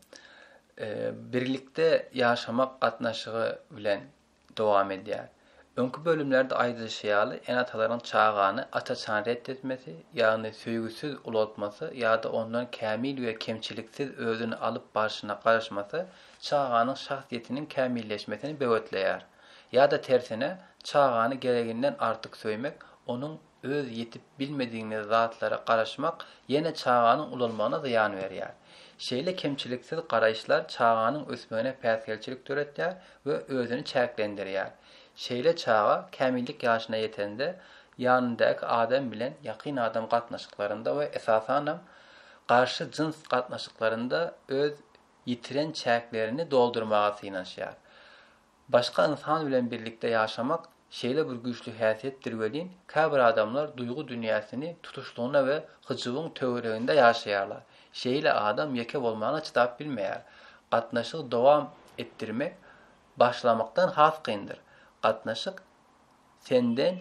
[SPEAKER 1] birlikde ýaşamak gatnaşygy bilen dowam edýär. Öňkü bölümlerde aýdyşýaly enatalaryň çağany aça-çan reddetmesi, ýagny söýgüsiz ulatmasy ýa-da ondan kämil we kemçiliksiz özüni alyp başyna garaşmasy çağanyň şahsiýetiniň kämilleşmesini böwetleýär. Ýa-da tersine çağany gereginden artyk söýmek, onuň öz ýetip bilmediğini zatlara garaşmak ýene çağanyň ulanmagyna zyan berýär. Şeýle kemçiliksiz garaýşlar çağanyň ösmegine päsgelçilik töretýär we özüni çäklendirýär. Şeýle çağa kämillik ýaşyna ýetende ýanyndaky adam bilen ýakyn adam gatnaşyklarynda we esasanam garşy jins gatnaşyklarynda öz ýitiren çäklerini doldurmaga synanşýar. Başga insan bilen birlikde ýaşamak şeýle bir güýçlü häsiýetdir welin, käbir adamlar duýgu dünýäsini tutuşlugyna we hyjybyň töwereginde ýaşaýarlar. Şeýle adam ýeke bolmagyna çydap bilmeýär. Gatnaşyk dowam etdirmek başlamakdan has kyndyr. Gatnaşyk senden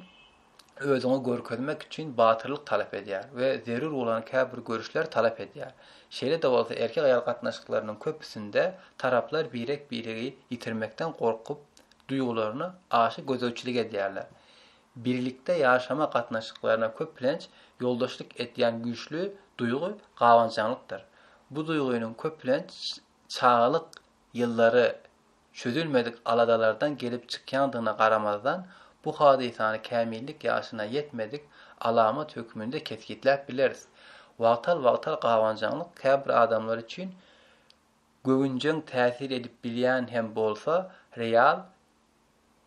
[SPEAKER 1] özüňi görkezmek üçin batyrlyk talap edýär we zerur bolan käbir görüşler talap edýär. Şeýle de bolsa erkek aýal gatnaşyklarynyň köpüsinde taraplar biregi ýitirmekden gorkup duýgularyny aşy gözöçilik edýärler. Birlikde ýaşama gatnaşyklaryna köplenç ýoldaşlyk etýän güýçlü duýgu gawançanlykdyr. Bu duýgunyň köplenç çağalyk ýyllary çözülmedik aladalardan gelip çykýandygyna garamazdan bu hadisany kämillik ýaşyna ýetmedik alamat hökmünde keskitläp bileriz. Wagtal gawançanlyk käbir adamlar üçin göwünjeň täsir edip bilýän hem bolsa real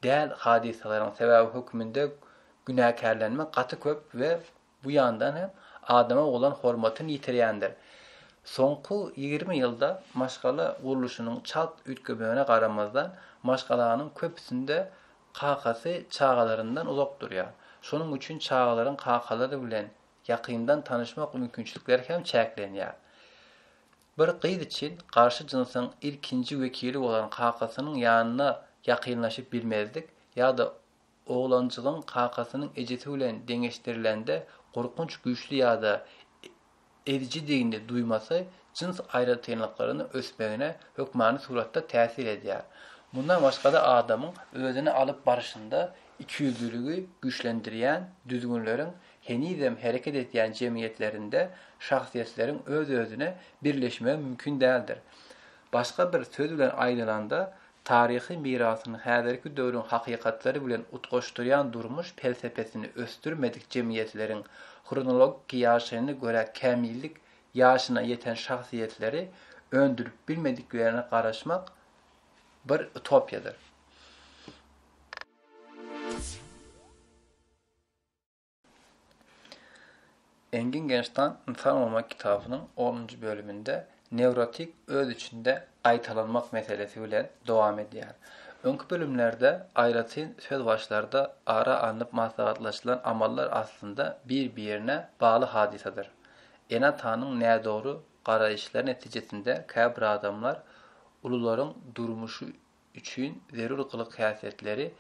[SPEAKER 1] däl hadisalaryň sebäbi hökmünde günäkärlenme gaty köp we bu ýandan hem adama bolan hormatyny ýitirýändir. Soňky 20 ýylda maşgala guruluşynyň çat ütgebegine garamazdan maşgalanyň köpüsinde kakasy çağalaryndan uzak durýar. Şonuň üçin çağalaryň kakalary bilen ýakyndan tanışmak mümkinçilikleri hem çäklenýär. Bir gyz için garşy jynsyň ilkinji wekili bolan kakasynyň ýanyna ýakynlaşyp bilmezdik ýa-da oglançygyň kakasynyň ejeti bilen deňeşdirilende gorkunç güýçli ýa-da edijidigini duýmasy jins aýratynlyklaryny ösmegine hökmany suratda täsir edýär. Bundan başga da adamyň özüni alyp barışynda ikiyüzlüligi güýçlendirýän düzgünleriň henizem hereket etýän jemgyýetlerinde şahsiýetlerin öz-özüne birleşmegi mümkin däldir. Başga bir söz bilen aýdylanda tarihi mirasyny häzirki döwrüň hakykatlary bilen utgaşdyrýan durmuş felsepesini östürmedik jemgyýetleriň kronologik ýaşyny görä kämillik ýaşyna ýeten şahsiýetleri öndürüp bilmediklerini garaşmak bir utopiyadır. Engin Genç'ten İnsan Olmak kitabynyň 10-njy bölüminde nevrotik öz içinde aýtalanmak meselesi bilen dowam edýär. Önkü bölümlerde aýratyn söz başlarda ara anlıp maslahatlaşylan amallar aslında bir-birine bağlı hadisadır. Ena tanyň nädogry garaýyşlar netijesinde käbir adamlar ulularyň durmuşy üçin zerur kılık häsiýetleri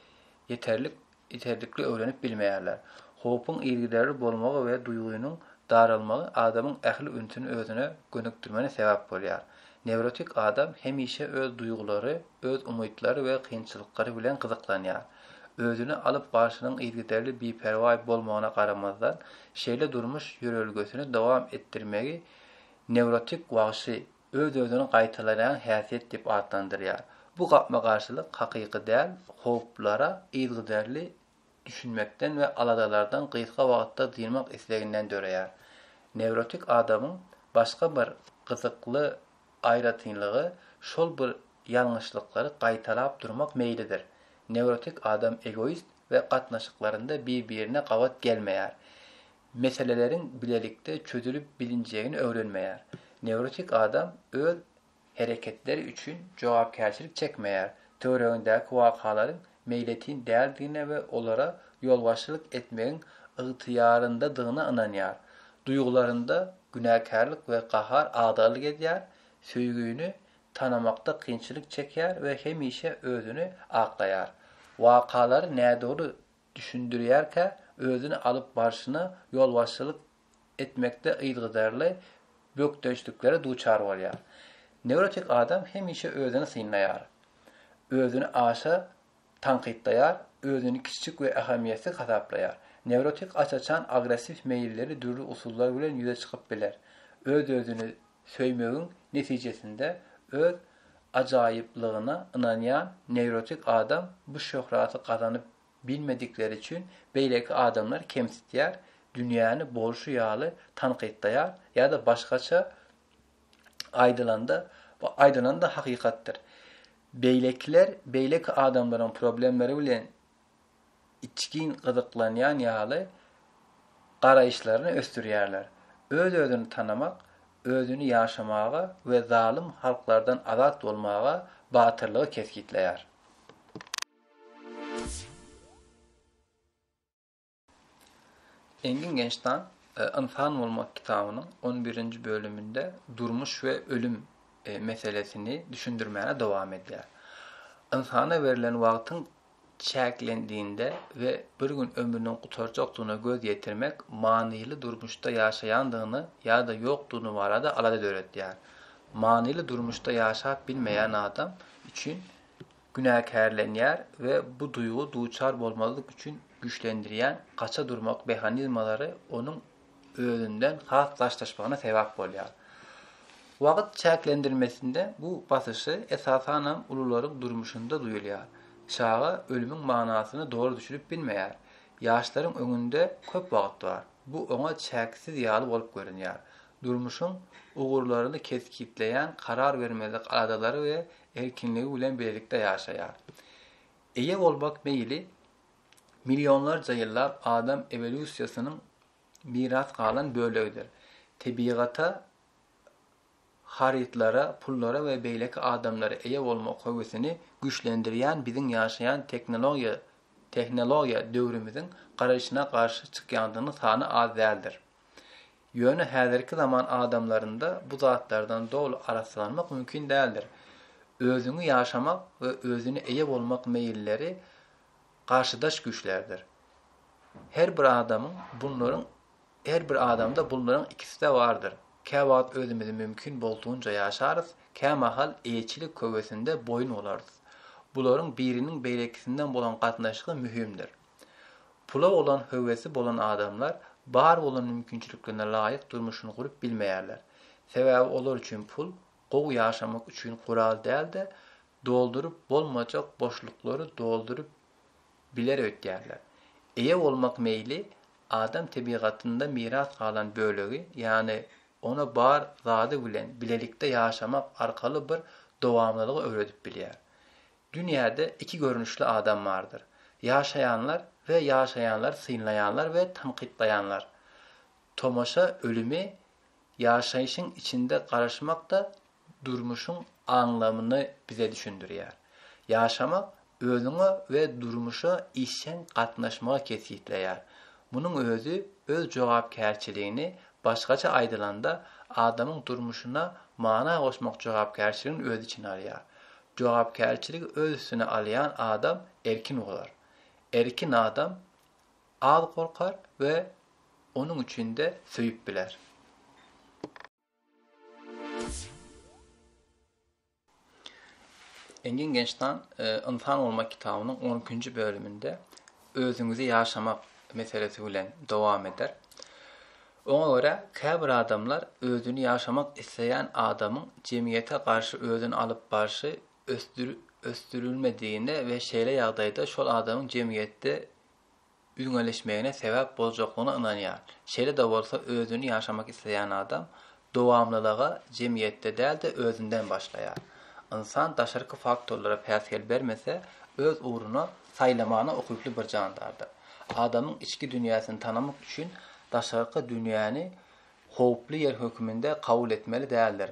[SPEAKER 1] yeterlikli öwrenip bilmeýärler. Hopyň ilgileri bolmagy we duýgunyň daralmagy adamyň ähli üntüni özüne gönükdirmene sebäp bolýar. Nevrotik adam hemişe öz duýgulary, öz umytlary we kynçylyklary bilen gyzyklanýar. Özüni alyp başynyň ilgiderli biperwa bolmagyna garamazdan şeýle durmuş ýörelgesini dowam etdirmegi nevrotik wagşy öz-özüni gaýtalanýan häsiýet diýip adlandyrýar. Bu gapma garşylyk hakyky däl, hoplara ilgiderli düşünmekden we aladalardan gysga wagtda duymak isleginden döreýär. Nevrotik adamyň başga bir gyzykly aýratynlygy şol bir ýalňyşlyklary gaýtalap durmak meýlidir. Nevrotik adam egoist we gatnaşyklarynda bir-birine gawat gelmeýär. Meselelerin bilelikde çözülüp bilinjegini öwrenmeýär. Nevrotik adam öz hereketleri üçin jogapkärçilik çekmeýär. Töweregindäki wakalaryň meýletin däldigine we olara ýolbaşçylyk etmegiň ygtyýaryndadygyna ynanýar. Duýgularynda günäkärlik we gahar agdalyk edýär. Söýgüni tanamakda kynçylyk çekýär we hemişe özüni aklaýar. Wakalary nädogry düşündirýärkä özüni alyp barşyna ýolbaşçylyk etmekde ylgydarly bökdeşliklere duçar bolýar. Nevrotik adam hemişe özüni synlaýar. Özüni aşa tanqidlaýar, özüni kiçik we ähamiýetsiz hasaplaýar. Nevrotik açaçan agresif meýilleri dürli usullar bilen ýüze çykyp biler. Öz-özüni söýmegiň netijesinde öz ajaýyplygyna ynanýan nevrotik adam bu şöhraty gazanyp bilmedikleri üçin beýleki adamlar kemsitýär, dünýäni bolşu ýaly tanqidlaýar ýa-da başgaça aýdylanda hakykatdyr. Beýlekler beýleki adamlaryň problemleri bilen içkin gyzyklanýan ýaly garaýyşlaryny östürýärler. Öz-özüni tanamak, özüni ýaşamaga we zalim halklardan azat bolmaga batyrlygy keskitleýär. Engin Gençtan İnsan Bolmak kitabynyň 11-nji bölüminde durmuş we ölüm meselesini düşündirmäne dowam edýär. İnsana verilen wagtyň çäklendiğinde ve bir gün ömrünün gutarjakdygyna göz ýetirmek manyly durmuşda ýaşaýandygyny ýa-da ýokdugyny barada alada döretýär. Manyly durmuşda ýaşap bilmeýän adam üçin günäkärlenýär we bu duýgu duçar bolmalyk üçin güçlendirýän gaça durmak mexanizmalary onuň özünden haslaşmagyna sebäp bolýar. Wagt çäklendirmesinde bu basyşy esasanam ulularyň durmuşynda duýulýar. Çağa ölümün manasyny dogry düşürüp bilmeýär. Ýaşlaryň öňünde köp wagt bar. Bu oňa çäksiz ýaly bolup görünýär. Durmuşyň ugurlaryny keskitleýän karar vermelik adalary we erkinligi bilen birlikde ýaşaýar. Eýe bolmak meýili milyonlarca ýyllar adam evolýusiýasynyň miras galan bölegidir. Tebiğata, haritlara, pullara ve beýleki adamlara eýe bolmak howesini güçlendirýän biziň ýaşaýan tehnologiýa döwrümiziň garaýşyna garşy çykýandygyny sany az däldir. Ýöne häzirki zaman adamlarynda bu zatlardan dogry araslanmak mümkin däldir. Özüni ýaşamak we özüni eýe bolmak meýilleri garşydaş güçlerdir. Her bir adamda bunlaryň ikisi de bardyr. Käwagt özümizi mümkin bolduğunca ýaşarys, kämahal eýçilik köwesinde boyun olarys. Bularyň biriniň beýlekisinden bolan gatnaşygy mühimdir. Pula olan howesi bolan adamlar bar bolan mümkinçiliklerine laýyk durmuşyny gurup bilmeýärler. Sebäbi olar üçin pul gowy ýaşamak üçin kural däl-de doldurup bolmajak boşluklary doldurup biler ötýärler. Eýe bolmak meýli adam tebigatynda miras galan bölegi, ýani ona bar zady bilen bilelikde ýaşamak arkaly bir dowamlylygy öwredip bilýär. Dünýäde iki görnüşli adam bardyr. Ýaşaýanlar we ýaşaýanlar synlaýanlar we tanqidlaýanlar. Tomaşa ölümi ýaşaýyşyň içinde garaşmak da durmuşyň anlamyny bize düşündirýär. Ýaşamak
[SPEAKER 2] özüňe we durmuşa işen gatnaşmaga kesitleýär. Munyň özü öz jogapkärçiligini başgaça aýdylanda adamyň durmuşuna mana goşmak jogapkärçiligini öz içine alýar. Jogapkärçilik öz üstüne alýan adam erkin bolar. Erkin adam az korkar ve onun içinde söýüp biler. Engin Genç'ten İnsan Olmak kitabının 12. bölümünde özüňizi ýaşamak meselesi bilen dowam eder. Ona göre käbir adamlar özünü ýaşamak isleýän adamyň jemgyýete garşy özüni alyp barşy östürülmediğine ve şeýle ýagdaýda şol adamyň jemgyýetde üňeleşmegine sebäp boljaklygyna ynanýar. Şeýle de bolsa özüni ýaşamak isleýän adam dowamlylyga jemgyýetde däl de özünden başlaýar. İnsan daşarky faktorlara päsgel bermese öz uğruna saýlamana okyply bir jandardyr. Adamyň içki dünýäsini tanamak üçin daşarky dünýäni howply ýer hökmünde kabul etmeli däldir.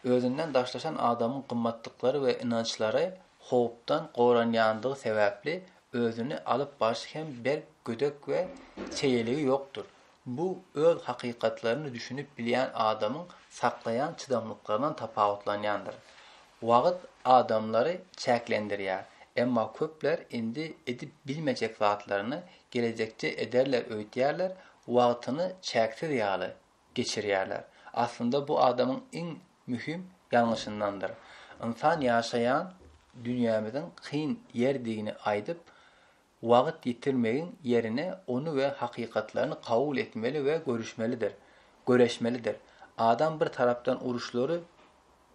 [SPEAKER 2] Özünden daşlaşan adamyň gymmatlyklary we inançlary howpdan goranýandygy sebäpli özüni alyp barşy hem bir gödek we çeýeligi ýokdur. Bu öz hakykatlaryny düşünüp bilýän adamyň saklayan çydamlyklaryndan tapawutlanýandyr. Wagt adamlary çäklendirýär. Emma köpler indi edip bilmejek zatlaryny gelecekde ederler öýtýärler, wagtyny çäksiz ýaly geçirýärler. Aslında bu adamın en mühim yanlışındandır. İnsan ýaşaýan dünýämiziň kyn ýerdigini aýdyp, wagt ýitirmegiň ýerine onu we hakykatlaryny kabul etmeli we göreşmelidir. Adam bir tarapdan uruşlary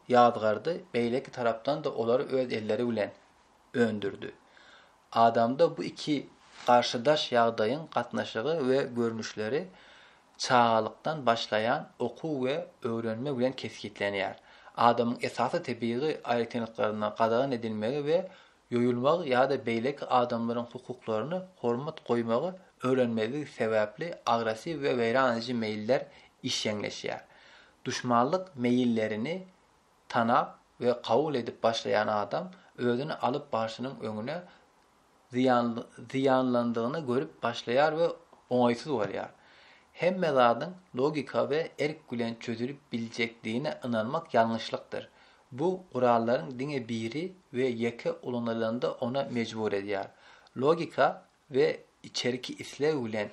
[SPEAKER 2] ýadgardy, beýleki tarapdan da olary öz elleri bilen öndürdü. Adamda bu iki karşıdaş ýagdaýyň gatnaşygy we görnüşleri çağalykdan başlayan oku ve öwrenme bilen kesgitlenýär. Adamyň esasy tebii aýryntyklaryna gadagyn edilmegi we ýoýulmagy ýa-da beýlek adamlaryň hukuklaryny hormat goýmagy öwrenmegi sebäpli agressiw we weýran edici meýiller işleňleşýär. Düşmanlyk meýillerini tanap ve kabul edip başlayan adam özüni alıp başynyň öňüne ziyanlandygyny görüp başlaýar we oňaýsyz bolýar. Hemme zadyň logika ve erk bilen çözülüp biljekdigine inanmak ýalňyşlykdyr. Bu gurallaryň diňe biri we ýeke ulanylanda ona mejbur edýär. Logika we içeriki islew bilen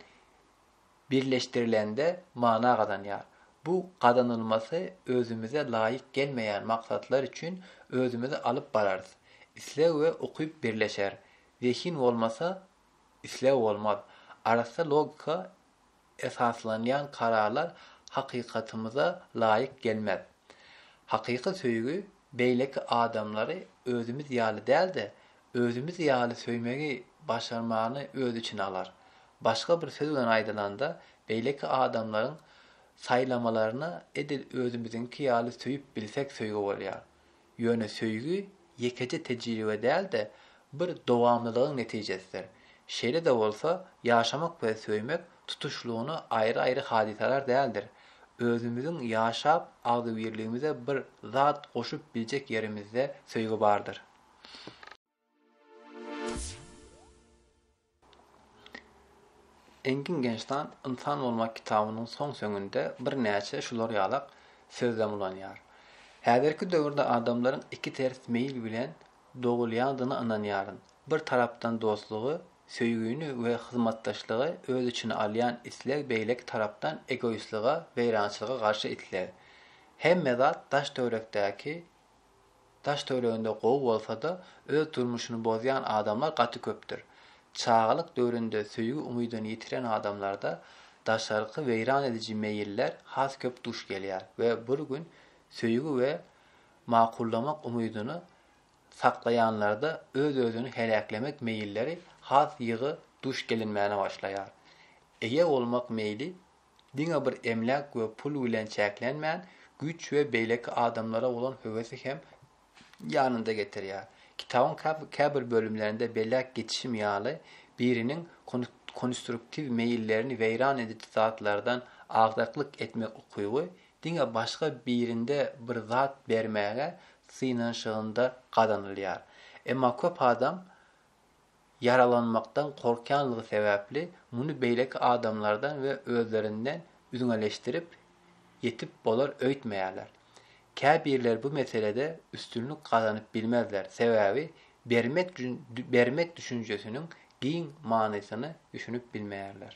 [SPEAKER 2] birleşdirilende mana gadanýar. Bu gadanylmasy özümize laýyk gelmeýän maksatlar üçin özümizi alyp bararys. İslew we okyp birleşer. Zehin bolmasa islew bolmaz. Arasda logika esaslanýan kararlar hakykatymyza laýyk gelmez. Hakyky söýgü beýleki adamlary özümiz ýaly däl de özümiz ýaly söýmegi başarmany öz içine alar. Başga bir söz bilen aýdylanda beýleki adamlaryň saýlamalaryna edil özümiziňki ýaly söýüp bilsek söýgü bolýar. Ýöne söýgü ýekece tejribe däl de bir dowamlylygyň netijesidir. Şeýle de bolsa ýaşamak we söýmek tutuşluğunu ayrı hadiseler däldir. Özümüzün ýaşap agdybirligimize bir zat goşup biljek ýerimizde söýgü bardyr. Engin Genç'ten İnsan Olmak kitabının son söňünde bir näçe şular ýalak sözlem ulanýar. Häzirki döwürde adamlaryň iki ters meýil bilen dogulýandygyny anlanýaryn. Bir tarapdan dostlugy, söýgüni we hyzmatdaşlygy öz içine alýan isleg beýlek tarapdan egoistliga, weýrançylyga garşy itiler. Hemme zat taş töreginde gowy bolsa da öz durmuşyny bozýan adamlar gaty köpdür. Çağalyk döwründe söýgü umydyny ýitiren adamlarda daşarky weýran edici meýiller has köp duş gelýär we bir gün söýgü we makullamak umydyny saklayanlarda öz-özünü helaklemek meýilleri has ýygy duş gelinmäne başlaýar. Eýe olmak meýli diňe bir emlak we pul bilen çäklenmän güç we beýleki adamlara bolan höwesi hem ýanynda getirýär. Kitabın käbir bölümlerinde bellek geçişim ýaly birinin konstruktiv meýillerini weýran edici zatlardan agdaklyk etmek ukyby diňe başga birinde bir zat bermäge synanşygynda gadanylýar. Emma köp adam
[SPEAKER 1] yaralanmaktan korkanlığı sebäpli muny beýleki adamlardan we özlerinden üzüňeleşdirip yetip bolar öýtmeýärler. Käbirler bu meselede üstünlük kazanıp bilmezler. Sebäbi bermek düşünjesiniň giň manysyny düşünüp bilmeýärler.